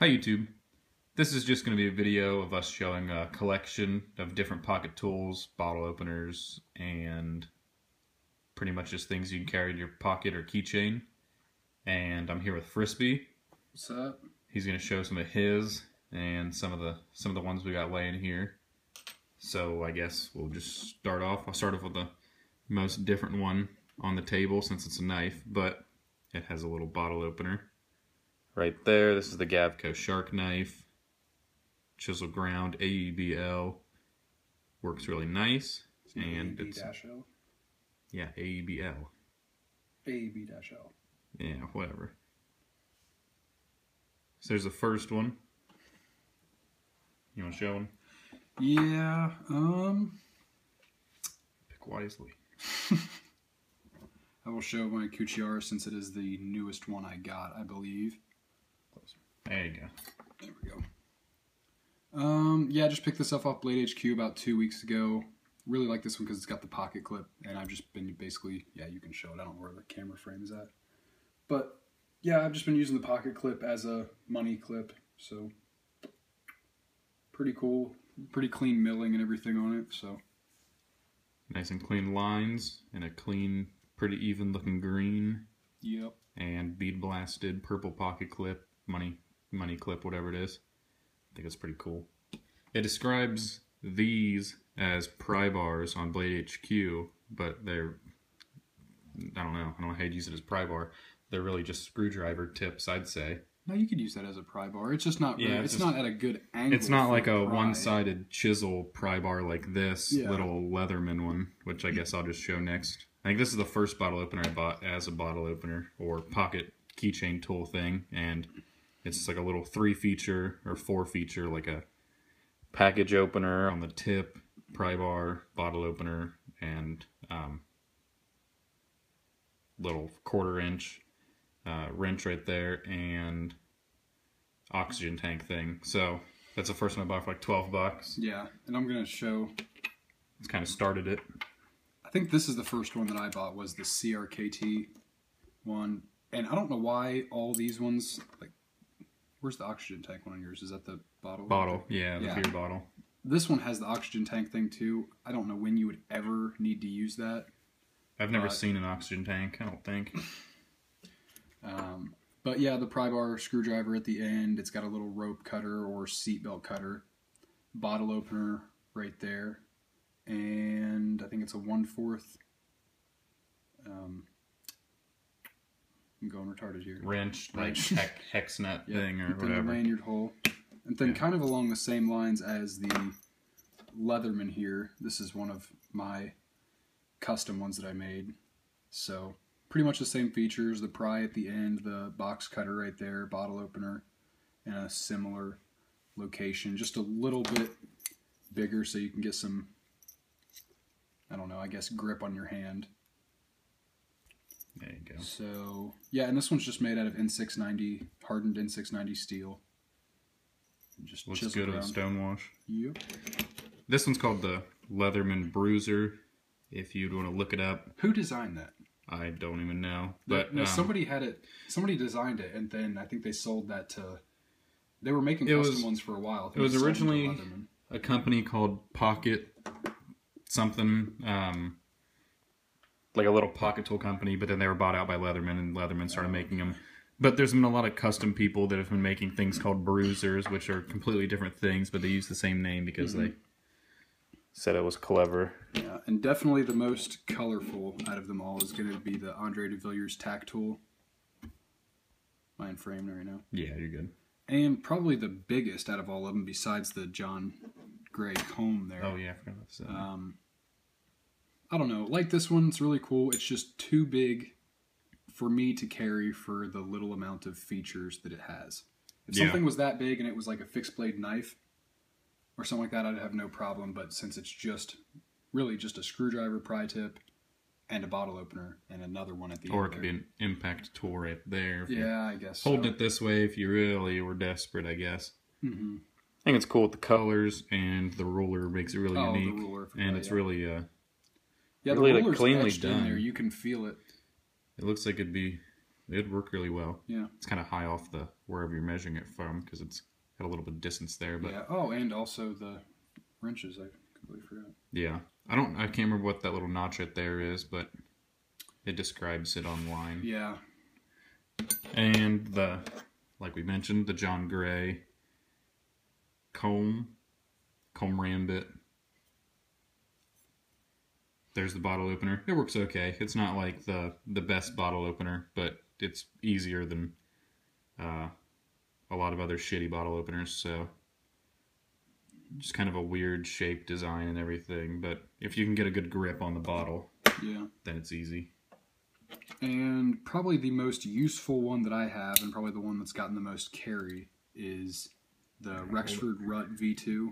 Hi YouTube. This is just going to be a video of us showing a collection of different pocket tools, bottle openers, and pretty much just things you can carry in your pocket or keychain. And I'm here with Frispy. What's up? He's going to show some of his and some of the ones we got laying here. So I guess we'll just start off. I'll start off with the most different one on the table since it's a knife, but it has a little bottle opener. Right there, this is the Gerber Chard knife. Chisel ground, AEBL. Works really nice. And it's AEB-L? Yeah, AEBL. AEB-L. Yeah, whatever. So there's the first one. You want to show them? Yeah, Pick wisely. I will show my Kuchiara since it is the newest one I got, I believe. There you go. There we go. Yeah, I just picked this up off Blade HQ about 2 weeks ago. Really like this one because it's got the pocket clip, and I've just been basically, yeah, you can show it. I don't know where the camera frame is at. But, yeah, I've just been using the pocket clip as a money clip, so pretty cool. Pretty clean milling and everything on it, so. Nice and clean lines, and a clean, pretty even looking green. Yep. And bead blasted purple pocket clip, money clip, whatever it is. I think it's pretty cool. It describes these as pry bars on Blade HQ, but they're, I don't know how you'd use it as pry bar. They're really just screwdriver tips, I'd say. No, you could use that as a pry bar. It's just not really, it's not at a good angle. It's not like a one-sided chisel pry bar like this little Leatherman one, which I guess I'll just show next. I think this is the first bottle opener I bought as a bottle opener or pocket keychain tool thing, and it's just like a little 3-feature or 4-feature, like a package opener on the tip, pry bar, bottle opener, and little 1/4-inch wrench right there, and oxygen tank thing. So that's the first one I bought for like $12. Yeah, and I'm gonna show. It's kind of started it. I think this is the first one that I bought was the CRKT one, and I don't know why all these ones like. Where's the oxygen tank one on yours? Is that the bottle? Bottle, yeah, the beer bottle. This one has the oxygen tank thing too. I don't know when you would ever need to use that. I've never seen an oxygen tank, I don't think. But yeah, the pry bar screwdriver at the end. It's got a little rope cutter or seatbelt cutter. Bottle opener right there. And I think it's a 1/4. I'm going retarded here. Wrench, like hex nut thing or whatever. The lanyard hole. And then kind of along the same lines as the Leatherman here. This is one of my custom ones that I made. So pretty much the same features. The pry at the end, the box cutter right there, bottle opener, in a similar location. Just a little bit bigger so you can get some, I don't know, I guess grip on your hand. There you go. So, yeah, and this one's just made out of N690, hardened N690 steel. Just looks good with stonewash. Yep. This one's called the Leatherman Bruiser, if you'd want to look it up. Who designed that? I don't even know. But no, somebody had it, somebody designed it, and then I think they sold that to, they were making custom ones for a while. It was originally a company called Pocket something, like a little pocket tool company, but then they were bought out by Leatherman, and Leatherman started making them. But there's been a lot of custom people that have been making things called bruisers, which are completely different things, but they use the same name because they said it was clever. Yeah, and definitely the most colorful out of them all is going to be the Andre de Villiers tack tool. Mine framed right now. Yeah, you're good. And probably the biggest out of all of them, besides the John Gray comb there. Oh yeah, I forgot about that. I don't know. Like this one, it's really cool. It's just too big for me to carry for the little amount of features that it has. If something was that big and it was like a fixed blade knife or something like that, I'd have no problem. But since it's just really just a screwdriver pry tip and a bottle opener and another one at the end. Or it could be an impact tool right there. Yeah, I guess holding it this way if you really were desperate, I guess. Mm-hmm. I think it's cool with the colors, and the ruler makes it really unique. The ruler, and it's really yeah, really the ruler's cleanly etched done. in there. You can feel it. It looks like it'd be it'd work really well. Yeah. It's kind of high off the wherever you're measuring it from because it's got a little bit of distance there. But yeah. Oh, and also the wrenches. I completely forgot. yeah, I can't remember what that little notch right there is, but it describes it online. Yeah. And like we mentioned, the John Gray comb rambit. There's the bottle opener. It works okay. It's not like the best bottle opener, but it's easier than a lot of other shitty bottle openers. So just kind of a weird shape design and everything. But if you can get a good grip on the bottle, yeah, then it's easy. And probably the most useful one that I have, and probably the one that's gotten the most carry, is the Rexford Rut V2.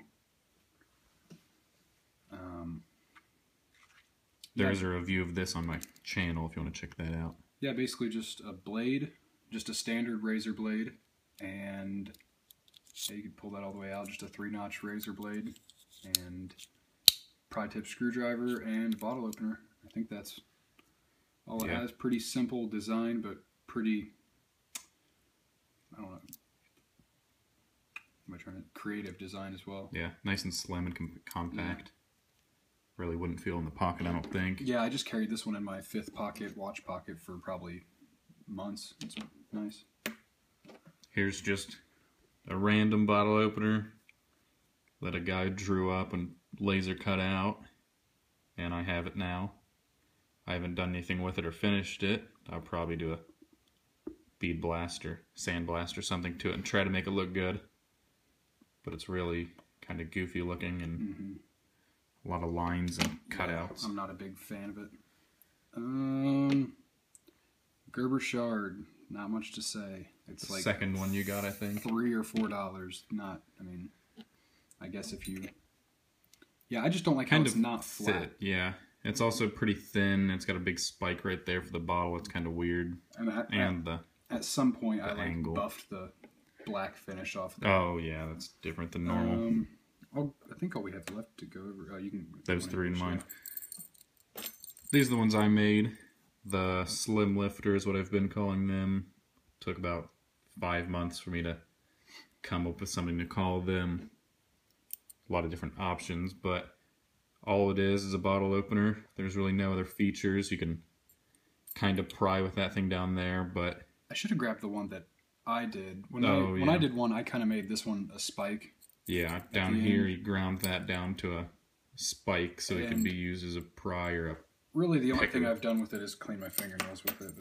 There's a review of this on my channel if you want to check that out. Yeah, basically just a blade, just a standard razor blade, and yeah, you could pull that all the way out, just a 3-notch razor blade, and pry tip screwdriver, and bottle opener. I think that's all it has. Pretty simple design, but pretty, I don't know, creative design as well. Yeah, nice and slim and compact. Yeah. Really wouldn't feel in the pocket, I don't think. Yeah, I just carried this one in my 5th pocket, watch pocket, for probably months. It's nice. Here's just a random bottle opener that a guy drew up and laser cut out, and I have it now. I haven't done anything with it or finished it. I'll probably do a bead blast or sand blast or something to it and try to make it look good. But it's really kind of goofy looking and a lot of lines and cutouts. I'm not a big fan of it. Gerber Chard, not much to say. It's like second one you got, I think. $3 or $4. Not, I mean, I guess if you... Yeah, I just don't like how it's not flat. Yeah, it's also pretty thin. It's got a big spike right there for the bottle. It's kind of weird. And at some point, I angle. Buffed the black finish off. Oh yeah, that's different than normal. I think all we have left to go over. You can. Those 3 in mine. These are the ones I made. The slim lifter is what I've been calling them. Took about 5 months for me to come up with something to call them. A lot of different options, but all it is a bottle opener. There's really no other features. You can kind of pry with that thing down there, but I should have grabbed the one that I did. When I did one, I kind of made this one a spike. Yeah, down here you ground that down to a spike so it can be used as a pry or a really the only thing I've done with it is clean my fingernails with it.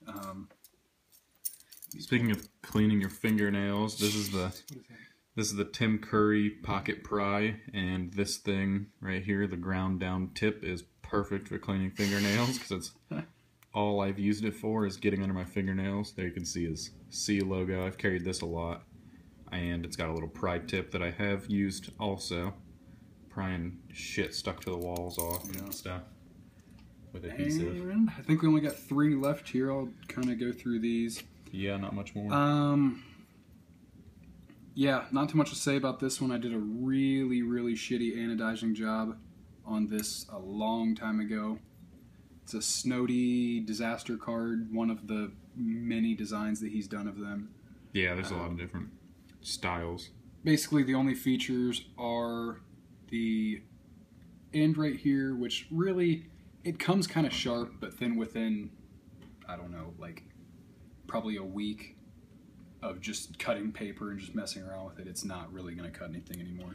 But, speaking of cleaning your fingernails, this is the Tim Curry pocket pry, and this thing right here, the ground down tip, is perfect for cleaning fingernails because it's all I've used it for is getting under my fingernails. There you can see his C logo. I've carried this a lot, and it's got a little pry tip that I have used also, prying shit stuck to the walls off and stuff with adhesive. And I think we only got 3 left here. I'll kind of go through these. Yeah, not much more. Yeah, not too much to say about this one. I did a really, really shitty anodizing job on this a long time ago. It's a Snowdy disaster card, one of the many designs that he's done of them. Yeah, there's a lot of different styles. Basically, the only features are the end right here, which really, it comes kind of sharp, but then within, I don't know, like probably a week of just cutting paper and just messing around with it, it's not really going to cut anything anymore.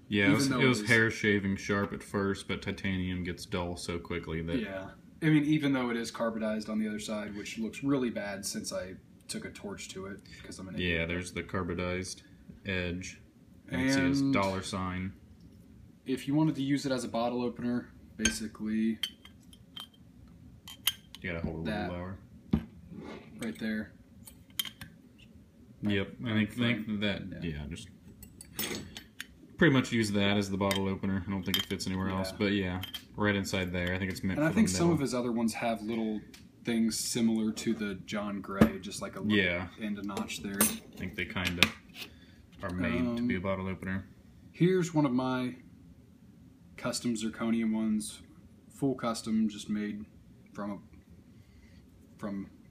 Yeah, it was hair shaving sharp at first, but titanium gets dull so quickly that... Yeah. I mean, even though it is carbonized on the other side, which looks really bad since I took a torch to it, because I'm an idiot. Yeah, there's the carbonized edge. And see his $. If you wanted to use it as a bottle opener, basically... You gotta hold it a little lower. Right there. Yep, I think that, just pretty much use that as the bottle opener. I don't think it fits anywhere else, but yeah, right inside there. I think it's meant for the middle. And I think some of his other ones have little things similar to the John Gray, just like a little end notch there. I think they kind of are made to be a bottle opener. Here's one of my custom zirconium ones, full custom, just made from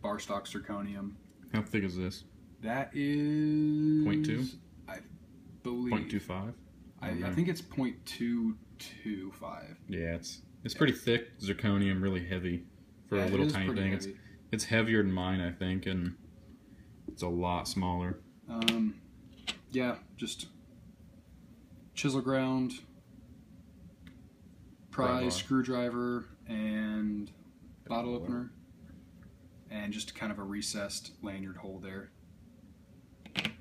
bar stock zirconium. How thick is this? That is... 0.2? I believe... 0.25? I think it's 0.225. Yeah, it's pretty thick. Zirconium, really heavy for a little tiny thing. It's heavier than mine, I think, and it's a lot smaller. Yeah, just chisel ground, pry, screwdriver, and bottle opener, and just kind of a recessed lanyard hole there.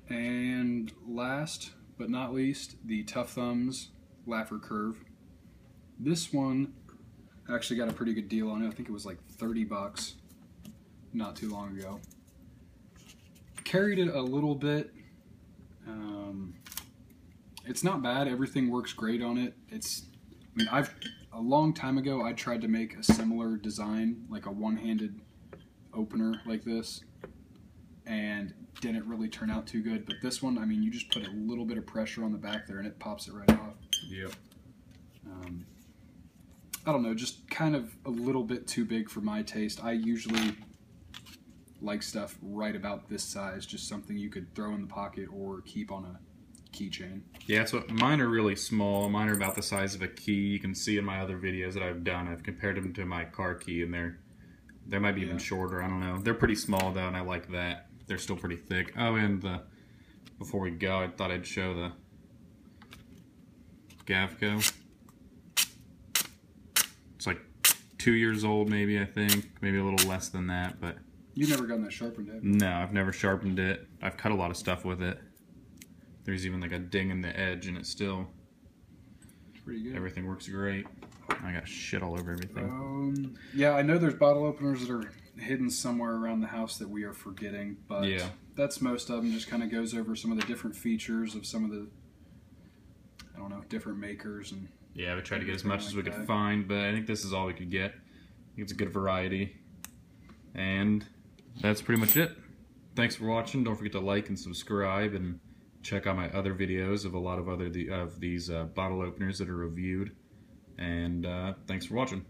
And last but not least, the Tough Thumbs Laffer Curve. This one actually got a pretty good deal on it. I think it was like $30 not too long ago. Carried it a little bit. It's not bad. Everything works great on it. A long time ago I tried to make a similar design, like a one-handed opener like this, and didn't really turn out too good. But this one, I mean, you just put a little bit of pressure on the back there and it pops it right off. Yep. I don't know, just kind of a little bit too big for my taste. I usually like stuff right about this size, just something you could throw in the pocket or keep on a keychain. Yeah, mine are really small. Mine are about the size of a key. You can see in my other videos that I've done, I've compared them to my car key, and they might be even shorter. I don't know. They're pretty small though, and I like that. They're still pretty thick. Oh, and before we go, I thought I'd show the Gavco. It's like 2 years old, maybe, I think. Maybe a little less than that, but... You've never gotten that sharpened, have you? No, I've never sharpened it. I've cut a lot of stuff with it. There's even like a ding in the edge, and it's still... Pretty good. Everything works great. I got shit all over everything. Yeah, I know there's bottle openers that are hidden somewhere around the house that we are forgetting, but yeah, that's most of them. Just kind of goes over some of the different features of some of the, I don't know, different makers. And yeah, we tried to get as much as we could find, but I think this is all we could get. I think it's a good variety. And that's pretty much it. Thanks for watching. Don't forget to like and subscribe, and check out my other videos of a lot of these bottle openers that are reviewed. And thanks for watching.